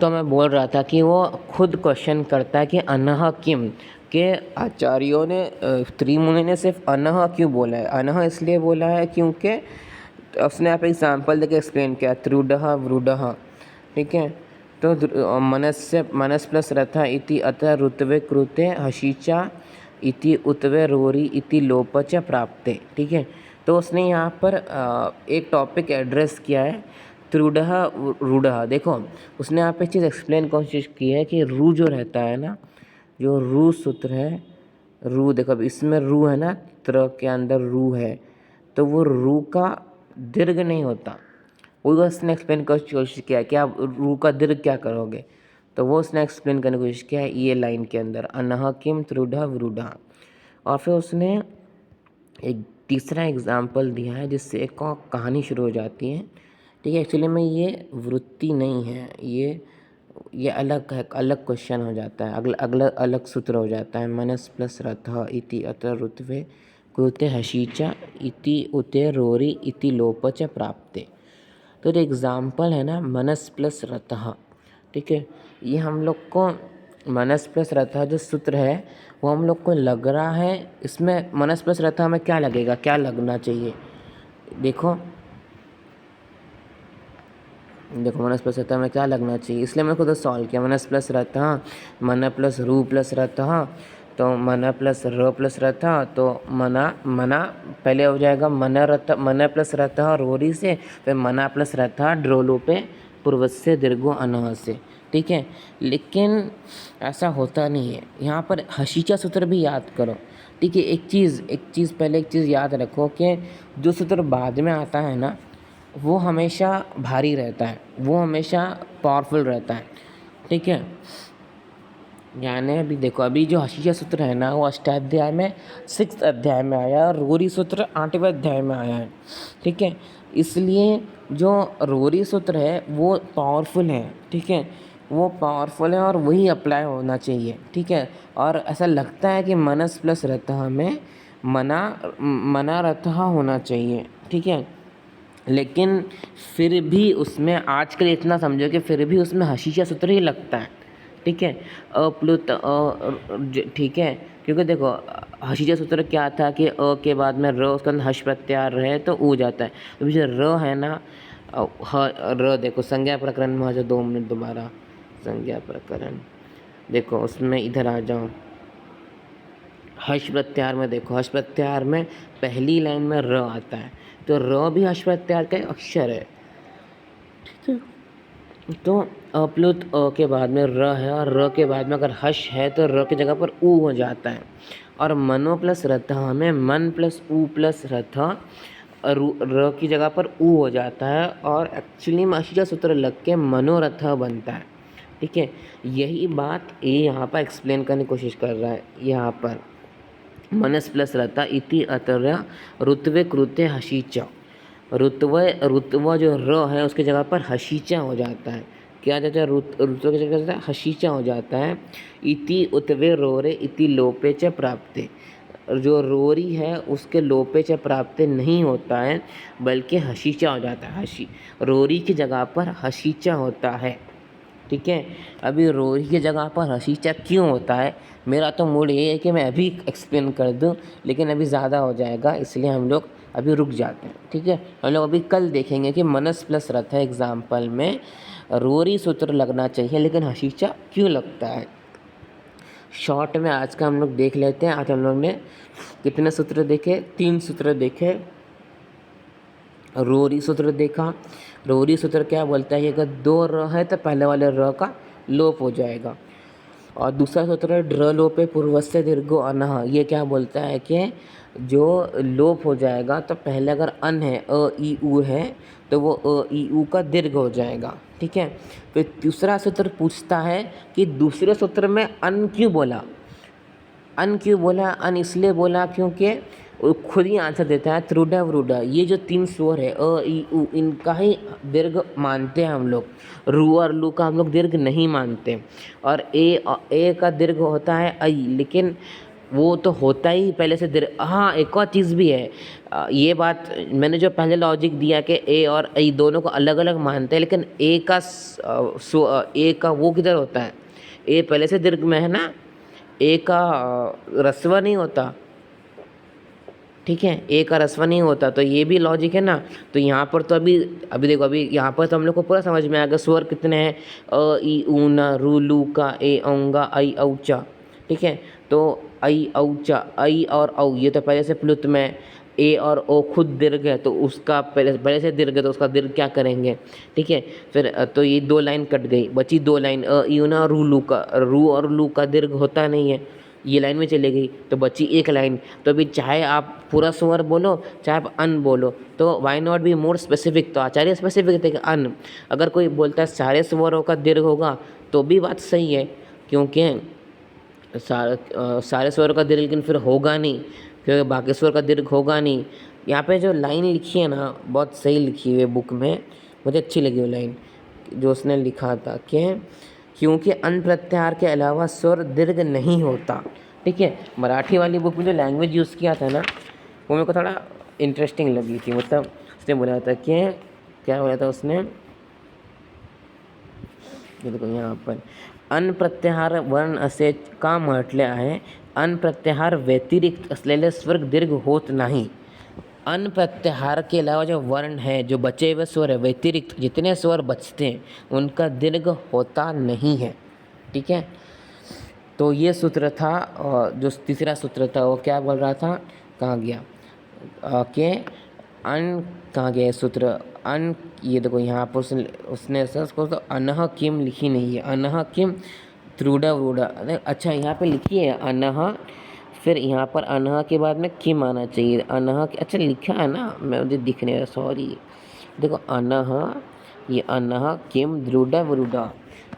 तो मैं बोल रहा था कि वो खुद क्वेश्चन करता है कि अनह किम, के आचार्यों ने त्रिमुनि ने सिर्फ अनह क्यों बोला है। अनह इसलिए बोला है क्योंकि उसने आप एग्जाम्पल देके एक्सप्लेन किया, त्रुडह व्रुडह, ठीक है। तो मनस्य मनस प्लस रथ इति अतः ऋत्वे कृते हशीचा इति उत्वे रोरी इति लोप च प्राप्ते, ठीक है। तो उसने यहाँ पर एक टॉपिक एड्रेस किया है, त्रुडह रूडह। देखो उसने यहाँ पे चीज़ एक्सप्लेन कोशिश की है कि रू जो रहता है ना, जो रू सूत्र है, रू देखो अब इसमें रू है ना, त्र के अंदर रू है, तो वो रू का दीर्घ नहीं होता। वो उसने एक्सप्लेन करने की कोशिश किया कि आप रू का दीर्घ क्या करोगे, तो वो उसने एक्सप्लेन करने की कोशिश किया है ये लाइन के अंदर, अनह किम त्रुडह व्रुडह। और फिर उसने एक तीसरा एग्जाम्पल दिया है जिससे एक और कहानी शुरू हो जाती है, ठीक है। एक्चुअली में ये वृत्ति नहीं है, ये अलग है, अलग क्वेश्चन हो जाता है, अगला अलग सूत्र हो जाता है। मनस प्लस रथ इति अतः ऋत्वे कृते हशीचा इति उते रोरी इति लोप च प्राप्ते। तो जो एग्जाम्पल है ना मनस प्लस रतः, ठीक है, ये हम लोग को मनस प्लस रतः जो सूत्र है वो हम लोग को लग रहा है, इसमें मनस प्लस रतः में क्या लगेगा, क्या लगना चाहिए। देखो मनस प्लस रतः में क्या लगना चाहिए, इसलिए मैंने खुद सॉल्व किया। मनस प्लस रतः, मन प्लस रू प्लस रतः, तो मन प्लस र प्लस रतः, तो मना पहले हो जाएगा मन प्लस रतः रोरी से, फिर मना प्लस रतः ड्रोलो पे पूर्वस्य दीर्घो अनह से, ठीक है। लेकिन ऐसा होता नहीं है, यहाँ पर हशीचा सूत्र भी याद करो, ठीक है। एक चीज़ याद रखो कि जो सूत्र बाद में आता है ना वो हमेशा भारी रहता है, वो हमेशा पावरफुल रहता है, ठीक है। यानी अभी देखो, अभी जो हशीचा सूत्र है ना वो अष्टाध्याय में 6th अध्याय में आया और रोरी सूत्र 8वें अध्याय में आया है, ठीक है। इसलिए जो रोरी सूत्र है वो पावरफुल है, ठीक है, वो पावरफुल है और वही अप्लाई होना चाहिए, ठीक है। और ऐसा लगता है कि मनस प्लस रतः में मना रतः होना चाहिए, ठीक है। लेकिन फिर भी उसमें आजकल इतना समझो कि फिर भी उसमें हशीचा सूत्र ही लगता है, ठीक है। अप्लुत ठीक है, क्योंकि देखो हशीचा सूत्र क्या था कि अ के बाद में र उसका हश प्रत्यार रहे तो ऊ जाता है। अभी जो र है ना, र देखो संज्ञा प्रकरण में आ जाओ 2 मिनट दोबारा, संज्ञा प्रकरण देखो उसमें इधर आ जाओ, हश प्रत्यार में देखो, हश प्रत्यार में पहली लाइन में र आता है, तो र भी हश प्रत्यार का अक्षर है, ठीक है। तो अप्लुत अ के बाद में र है और र के बाद में अगर हश है तो र की जगह पर ऊ हो जाता है। और मनो प्लस रतः में मन प्लस ऊ प्लस रतः र की जगह पर ऊ हो जाता है और एक्चुअली में हशीचा सूत्र लग के मनोरथ बनता है, ठीक है। यही बात ये यहाँ पर एक्सप्लेन करने की कोशिश कर रहा है, यहाँ पर मनस प्लस रतः इति अतः ऋत्वे कृते हशीचा, ऋत्व जो र है उसकी जगह पर हशीचा हो जाता है, क्या जाता है, ऋत्व की जगह हशीचा हो जाता है। इति उत्वे रोरे इति लोपे च प्राप्ते, जो रोरी है उसके लोपे च प्राप्ते नहीं होता है बल्कि हशीचा हो जाता है, हशी रोरी की जगह पर हशीचा होता है, ठीक है। अभी रोरी की जगह पर हशीचा क्यों होता है, मेरा तो मूड ये है कि मैं अभी एक्सप्लेन कर दूं, लेकिन अभी ज़्यादा हो जाएगा, इसलिए हम लोग अभी रुक जाते हैं, ठीक है। हम लोग अभी कल देखेंगे कि मनस प्लस रथ है एग्जाम्पल में रोरी सूत्र लगना चाहिए लेकिन हशीचा क्यों लगता है। शॉर्ट में आज का हम लोग देख लेते हैं। आज हम लोग ने कितने सूत्र देखे, 3 सूत्र देखे। रोरी सूत्र देखा, रोरी सूत्र क्या बोलता है कि अगर 2 र है तो पहले वाले र का लोप हो जाएगा। और दूसरा सूत्र है ड्र लोपे पूर्वस्य दीर्घो अनः, ये क्या बोलता है कि जो लोप हो जाएगा तो पहले अगर अन है, अ ई उ है, तो वो अ ई उ का दीर्घ हो जाएगा, ठीक है। फिर तीसरा सूत्र पूछता है कि दूसरे सूत्र में अन क्यों बोला, अन इसलिए बोला क्योंकि वो खुद ही आंसर देता है त्रुडा व्रुडा, ये जो 3 स्वर है अ ई उ, इनका ही दीर्घ मानते हैं हम लोग, रू और लू का हम लोग दीर्घ नहीं मानते। और ए का दीर्घ होता है ऐ, लेकिन वो तो होता ही पहले से दीर्घ। हाँ, एक और चीज़ भी है। ये बात मैंने जो पहले लॉजिक दिया कि ए और ऐ दोनों को अलग अलग मानते हैं, लेकिन ए का वो किधर होता है, ए पहले से दीर्घ में है ना, ए का ह्रस्व नहीं होता, ठीक है, ए का ह्रस्व नहीं होता, तो ये भी लॉजिक है ना। तो यहाँ पर तो अभी अभी देखो, अभी यहाँ पर तो हम लोग को पूरा समझ में आएगा स्वर कितने हैं, अ ई ऊ ना रू लू का ए औंगा ऐ औ चा, ठीक है। तो ऐ औ चा, ऐ और औ ये तो पहले से प्लुत में, ए और ओ खुद दीर्घ है तो उसका पहले से दीर्घ है तो उसका दीर्घ क्या करेंगे, ठीक है। फिर तो ये 2 लाइन कट गई, बची 2 लाइन, अ ई ऊ ना रू लू का, रू और लू का दीर्घ होता नहीं है, ये लाइन में चली गई तो बची एक लाइन। तो अभी चाहे आप पूरा स्वर बोलो चाहे आप अन बोलो, तो why not be more specific. तो आचार्य स्पेसिफिक थे कि अन, अगर कोई बोलता है सारे स्वरों का दीर्घ होगा तो भी बात सही है, क्योंकि सारे स्वरों का दीर्घ लेकिन फिर होगा नहीं, क्योंकि बाकी स्वर का दीर्घ होगा नहीं। यहाँ पे जो लाइन लिखी है ना बहुत सही लिखी हुई है बुक में, मुझे अच्छी लगी वो लाइन जो उसने लिखा था कि क्योंकि अन प्रत्याहार के अलावा स्वर दीर्घ नहीं होता, ठीक है। मराठी वाली बुक में जो लैंग्वेज यूज़ किया था ना वो मेरे को थोड़ा इंटरेस्टिंग लगी थी। मतलब उसने बोला था कि क्या बोला था उसने, ये देखो यहाँ पर, अन प्रत्याहार वर्ण असे का म्हटले आहे, अन प्रत्याहार व्यतिरिक्त असलेले स्वर दीर्घ होत नाही। अन प्रत्याहार के अलावा जो वर्ण है, जो बचे हुए स्वर है, व्यतिरिक्त जितने स्वर बचते हैं उनका दीर्घ होता नहीं है, ठीक है। तो ये सूत्र था, और जो तीसरा सूत्र था वो क्या बोल रहा था, कहाँ गया, के अन कहाँ गया सूत्र, अन, ये देखो यहाँ पर उसने उसको तो अनह किम लिखी नहीं है, अनह किम त्रूडा वरूडा, अच्छा यहाँ पे लिखी है अनह, फिर यहाँ पर अनह के बाद में किम आना चाहिए, अनह, अच्छा लिखा है ना, मैं मुझे दिख नहीं रहा, सॉरी। देखो अनह, ये अनह किम द्रुडा वरुडा,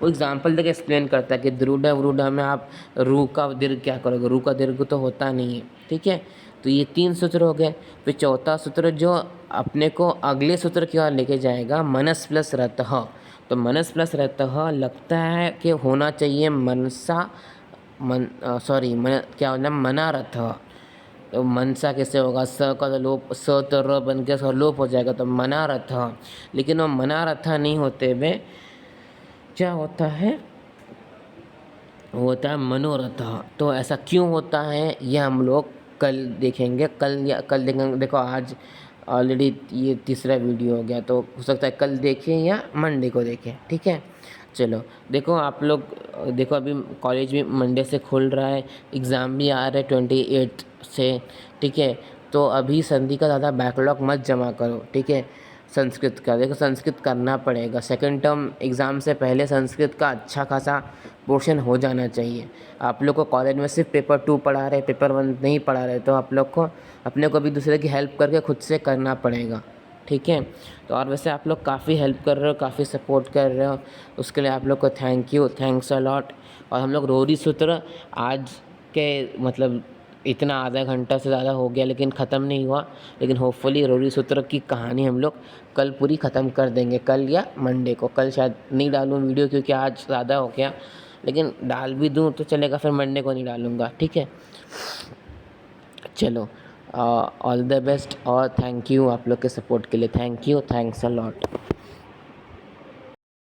वो एग्जाम्पल देके एक्सप्लेन करता है कि द्रुडा वरुडा में आप रू का दीर्घ क्या करोगे, रू का दीर्घ तो होता नहीं है, ठीक है। तो ये 3 सूत्र हो गए। फिर चौथा सूत्र जो अपने को अगले सूत्र की ओर लेके जाएगा, मनस प्लस रतः। तो मनस प्लस रतः लगता है कि होना चाहिए मनसा, क्या होना, मनारथ। तो मनसा कैसे होगा, स का तो लोप, स तो र बन के उसका लोप हो जाएगा, तो मनारथ। लेकिन वो मनारथ नहीं होते हुए क्या होता है, होता है मनोरथ। तो ऐसा क्यों होता है ये हम लोग कल देखेंगे, कल देखेंगे। देखो आज ऑलरेडी ये तीसरा वीडियो हो गया, तो हो सकता है कल देखें या मंडे को देखें, ठीक है। चलो देखो आप लोग, देखो अभी कॉलेज भी मंडे से खुल रहा है, एग्ज़ाम भी आ रहा है 28 से, ठीक है। तो अभी संधि का ज़्यादा बैकलॉग मत जमा करो, ठीक है। संस्कृत का देखो, संस्कृत करना पड़ेगा, सेकंड टर्म एग्ज़ाम से पहले संस्कृत का अच्छा खासा पोर्शन हो जाना चाहिए। आप लोग को कॉलेज में सिर्फ पेपर 2 पढ़ा रहे, पेपर 1 नहीं पढ़ा रहे, तो आप लोग को अपने को भी दूसरे की हेल्प करके खुद से करना पड़ेगा, ठीक है। तो और वैसे आप लोग काफ़ी हेल्प कर रहे हो, काफ़ी सपोर्ट कर रहे हो, उसके लिए आप लोग को thank you, thanks a lot. और हम लोग रोरी सूत्र आज के मतलब इतना आधा घंटा से ज़्यादा हो गया लेकिन ख़त्म नहीं हुआ, लेकिन होपफुली रोरी सूत्र की कहानी हम लोग कल पूरी ख़त्म कर देंगे, कल या मंडे को। कल शायद नहीं डालूँ वीडियो क्योंकि आज ज़्यादा हो गया, लेकिन डाल भी दूँ तो चलेगा, फिर मंडे को नहीं डालूँगा, ठीक है। चलो ऑल द बेस्ट और थैंक यू आप लोग के सपोर्ट के लिए, thank you, thanks a lot.